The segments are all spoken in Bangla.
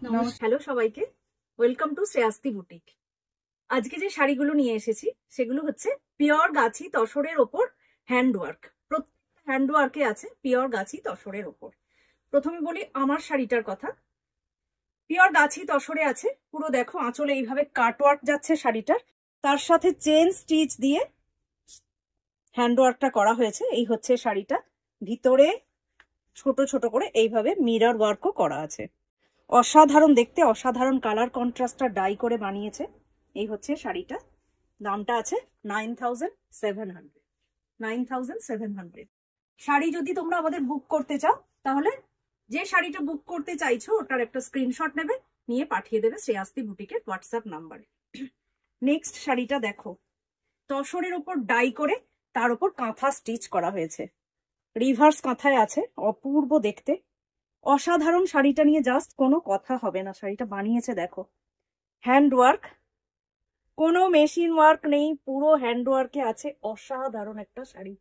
হ্যালো সবাইকে, ওয়েলকাম টু শ্রেয়াস্তি বুটিক। আজকে যে শাড়িগুলো নিয়ে এসেছি সেগুলো হচ্ছে পিওর গাছি তসরের ওপর হ্যান্ডওয়ার্ক। প্রত্যেকটা হ্যান্ডওয়ার্কে আছে পিওর গাছি তসরের ওপর। প্রথমে বলি আমার শাড়িটার কথা। পিওর গাছি তসরে আছে, পুরো দেখো আঁচলে এইভাবে কাটওয়ার্ক যাচ্ছে শাড়িটার, তার সাথে চেন স্টিচ দিয়ে হ্যান্ডওয়ার্কটা করা হয়েছে। এই হচ্ছে শাড়িটা, ভিতরে ছোট ছোট করে এইভাবে মিরর ওয়ার্কও করা আছে। অসাধারণ দেখতে, অসাধারণ কালার কন্ট্রাস্টটা ডাই করে বানিয়েছে। এই হচ্ছে শাড়িটা, দামটা আছে 9700। 9700 শাড়ি যদি তোমরা আমাদের বুক করতে চাও তাহলে যে শাড়িটা বুক করতে চাইছো ওটার একটা স্ক্রিনশট নেবে, নিয়ে পাঠিয়ে দেবে শ্রেয়াস্তি বুটিকের হোয়াটসঅ্যাপ নাম্বারে। নেক্সট শাড়িটা দেখো, তসরের ওপর ডাই করে তার উপর কাঁথা স্টিচ করা হয়েছে, রিভার্স কাঁথায় আছে, অপূর্ব দেখতে, অসাধারণ। শাড়িটা নিয়ে জাস্ট কোনো কথা হবে না, শাড়িটা বানিয়েছে দেখো। হ্যান্ডওয়ার্ক, কোনো মেশিন ওয়ার্ক নেই, পুরো হ্যান্ডওয়ার্কে আছে। অসাধারণ একটা শাড়ি,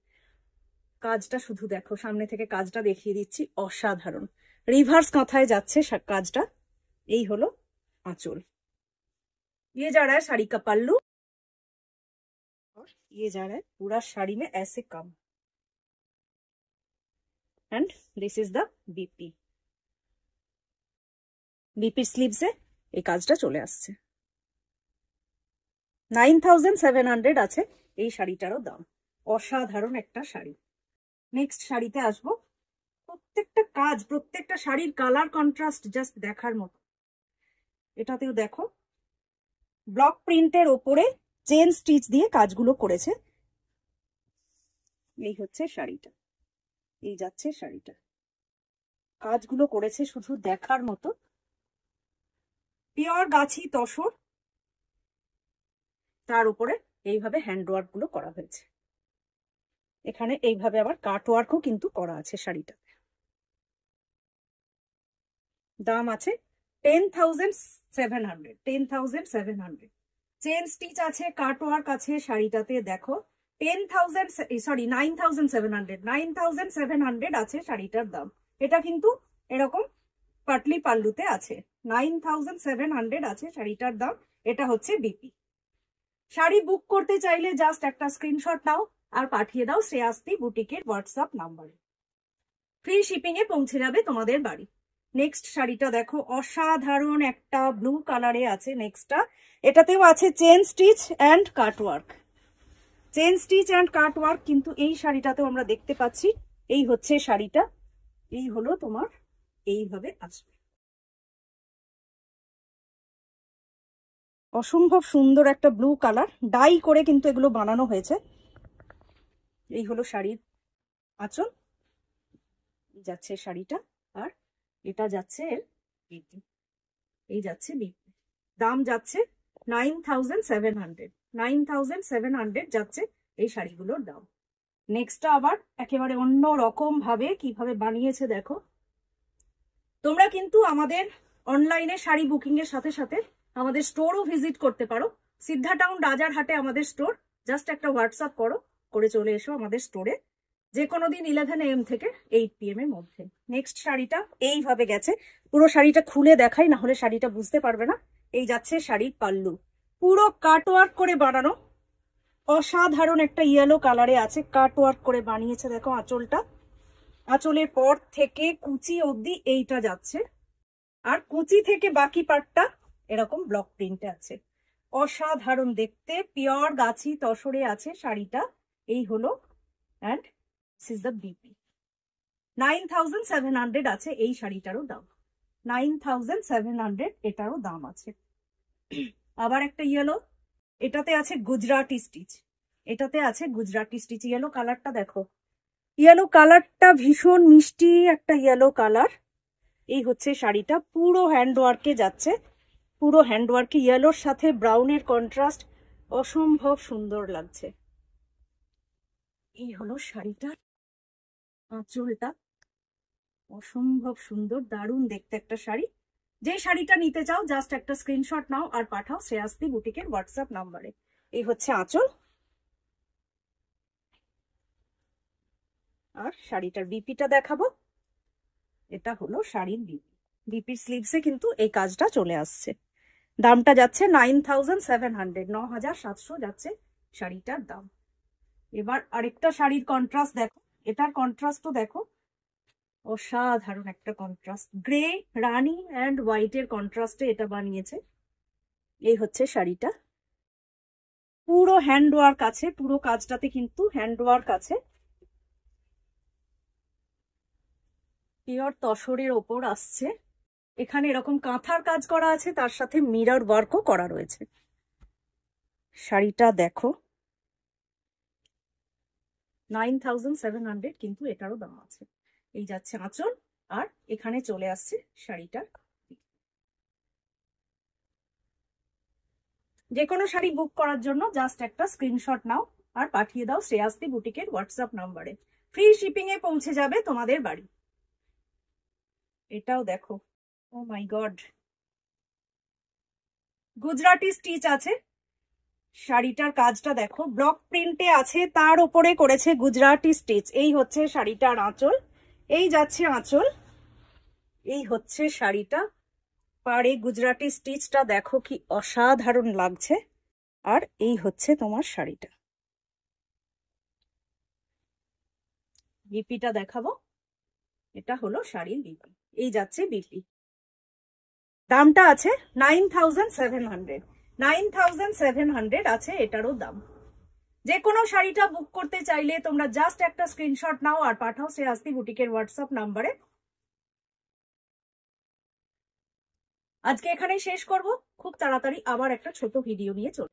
কাজটা শুধু দেখো, সামনে থেকে কাজটা দেখিয়ে দিচ্ছি, অসাধারণ। রিভার্স কাঁথায় যাচ্ছে কাজটা। এই হলো আঁচল। ये जा रहा है साड़ी का पल्लू और ये जा रहा है पूरा साड़ी में ऐसे कम, and this is the BP. বিপির স্লিভসে এই কাজটা চলে আসছে। 9700 আছে এই শাড়িটারও দাম। অসাধারণ একটা শাড়ি। নেক্সট শাড়িতে আসবো। প্রত্যেকটা কাজ, প্রত্যেকটা শাড়ির কালার কন্ট্রাস্ট জাস্ট দেখার মতো। এটাতেও দেখো ব্লক প্রিন্টের ওপরে চেন স্টিচ দিয়ে কাজগুলো করেছে। এই হচ্ছে শাড়িটা, এই যাচ্ছে শাড়িটা, কাজগুলো করেছে শুধু দেখার মতো। পিওর গাছি তসর, তার উপরে এইভাবে হ্যান্ডওয়ার্ক গুলো করা হয়েছে। এখানে এইভাবে আবার কাটওয়ার্কও কিন্তু করা আছে শাড়িটা। দাম আছে 10700। 10700 চেন স্টিচ আছে, কাটওয়ার্ক আছে শাড়িটাতে দেখো। 9700 আছে শাড়িটার দাম। এটা কিন্তু এরকম পাটলি পাল্লুতে আছে। 9700 আছে শাড়িটার দাম। এটা হচ্ছে বিপি। শাড়ি বুক করতে চাইলে জাস্ট একটা স্ক্রিনশট নাও আর পাঠিয়ে দাও শ্রেয়াস্তি বুটিকের হোয়াটসঅ্যাপ নাম্বারে। ফ্রি শিপিং এ পৌঁছে যাবে তোমাদের বাড়ি। নেক্সট শাড়িটা দেখো, অসাধারণ একটা ব্লু কালারে আছে নেক্সটটা। এটাতেও আছে chain stitch and cutwork. Chain stitch and cutwork কিন্তু এই শাড়িটাতেও আমরা দেখতে পাচ্ছি। এই হচ্ছে শাড়িটা, এই হলো তোমার, এইভাবে আসবে। অসম্ভব সুন্দর একটা ব্লু কালার, ডাই করে কিন্তু এগুলো বানানো হয়েছে। এই হলো শাড়ির আঁচল, যাচ্ছে শাড়িটা, আর এটা যাচ্ছে বিপি। এই যাচ্ছে বিপি। দাম যাচ্ছে 9700। 9700 যাচ্ছে এই শাড়িগুলোর দাম। নেক্সটটা আবার একেবারে অন্য রকম ভাবে কিভাবে বানিয়েছে দেখো। তোমরা কিন্তু আমাদের অনলাইনে শাড়ি বুকিং এর সাথে সাথে আমাদের স্টোরও ভিজিট করতে পারো। সিদ্ধা টাউন রাজারহাটে আমাদের স্টোর। জাস্ট একটা হোয়াটসঅ্যাপ করো, করে চলে এসো আমাদের স্টোরে, যে কোনো দিন 11 AM থেকে 8 PM এর মধ্যে। নেক্সট শাড়িটা এইভাবে গেছে, পুরো শাড়িটা খুলে দেখাই, না হলে শাড়িটা বুঝতে পারবে না। এই যাচ্ছে শাড়ির পাল্লু, পুরো কাটওয়ার্ক করে বানানো, অসাধারণ একটা ইয়েলো কালারে আছে, কাটওয়ার্ক করে বানিয়েছে দেখো আঁচলটা। আঁচলের পর থেকে কুচি অবধি এইটা যাচ্ছে, আর কুচি থেকে বাকি পার্টটা এরকম ব্লক প্রিন্টে আছে। অসাধারণ দেখতে, পিওর গাছি তসরে আছে শাড়িটা। এই হলো, and this is the BP. 9700 আছে এই শাড়িটারও দাম। 9700 এটারও দাম আছে। আবার একটা ইয়েলো, এটাতে আছে গুজরাটি স্টিচ। এটাতে আছে গুজরাটি স্টিচ। ইয়েলো কালারটা দেখো, ইয়েলো কালারটা ভীষণ মিষ্টি একটা ইয়েলো কালার। এই হচ্ছে শাড়িটা, পুরো হ্যান্ডওয়ার্কে যাচ্ছে, পুরো হ্যান্ডওয়ার্কে ইয়েলোর সাথে ব্রাউনের কন্ট্রাস্ট অসম্ভব সুন্দর লাগছে। এই হলো শাড়িটার আঁচলটা, অসম্ভব সুন্দর, দারুণ দেখতে একটা শাড়ি। যে শাড়িটা নিতে চাও জাস্ট একটা স্ক্রিনশট নাও আর পাঠাও শ্রেয়াস্তি বুটিকের হোয়াটসঅ্যাপ নাম্বারে। এই হচ্ছে আঁচল, আর শাড়িটার বিপিটা দেখাবো। এটা হলো শাড়ির বিপি। বিপির স্লিভসে কিন্তু এই কাজটা চলে আসছে। দামটা যাচ্ছে 9700, 9700 যাচ্ছে শাড়িটার দাম। এবার আরেকটা শাড়ির কন্ট্রাস্ট দেখো, এটার কন্ট্রাস্টও দেখো, অসাধারণ একটা কন্ট্রাস্ট, গ্রে রানী অ্যান্ড হোয়াইটের কন্ট্রাস্টে এটা বানিয়েছে। এই হচ্ছে শাড়িটা, পুরো হ্যান্ড ওয়ার্ক আছে, পুরো কাজটাতে কিন্তু হ্যান্ড ওয়ার্ক আছে, পিওর তসরের ওপর আসছে। এখানে এরকম কাঁথার কাজ করা আছে, তার সাথে মিরর ওয়ার্কও করা রয়েছে। শাড়িটা দেখো, 9700 কিন্তু এটারও দাম আছে। এই যাচ্ছে আঁচল, আর এখানে চলে আসছে শাড়িটার। যে কোনো শাড়ি বুক করার জন্য জাস্ট একটা স্ক্রিনশট নাও আর পাঠিয়ে দাও শ্রেয়াস্তি বুটিকের হোয়াটসঅ্যাপ নাম্বারে, ফ্রি শিপিং এ পৌঁছে যাবে তোমাদের বাড়ি। এটাও দেখো, ও মাই গড, গুজরাটি স্টিচ আছে। শাড়িটার কাজটা দেখো, ব্লক প্রিন্টে আছে, তার উপরে করেছে গুজরাটি স্টিচ। এই হচ্ছে শাড়িটার আঁচল, এই যাচ্ছে আঁচল, এই হচ্ছে শাড়িটা। পাড়ে গুজরাটি স্টিচটা দেখো কি অসাধারণ লাগছে। আর এই হচ্ছে তোমার শাড়িটা। বিপিটা দেখাবো, এটা হলো শাড়ির বিপি। এই যাচ্ছে বিপি, দামটা আছে 9700, 9700 আছে এটারও দাম। যে কোনো শাড়িটা বুক করতে চাইলে তোমরা জাস্ট একটা স্ক্রিনশট নাও আর পাঠাও শ্রেয়াস্তি বুটিকের হোয়াটসঅ্যাপ নাম্বারে। আজকে এখানেই শেষ করব, খুব তাড়াতাড়ি আবার একটা ছোট ভিডিও নিয়ে চলে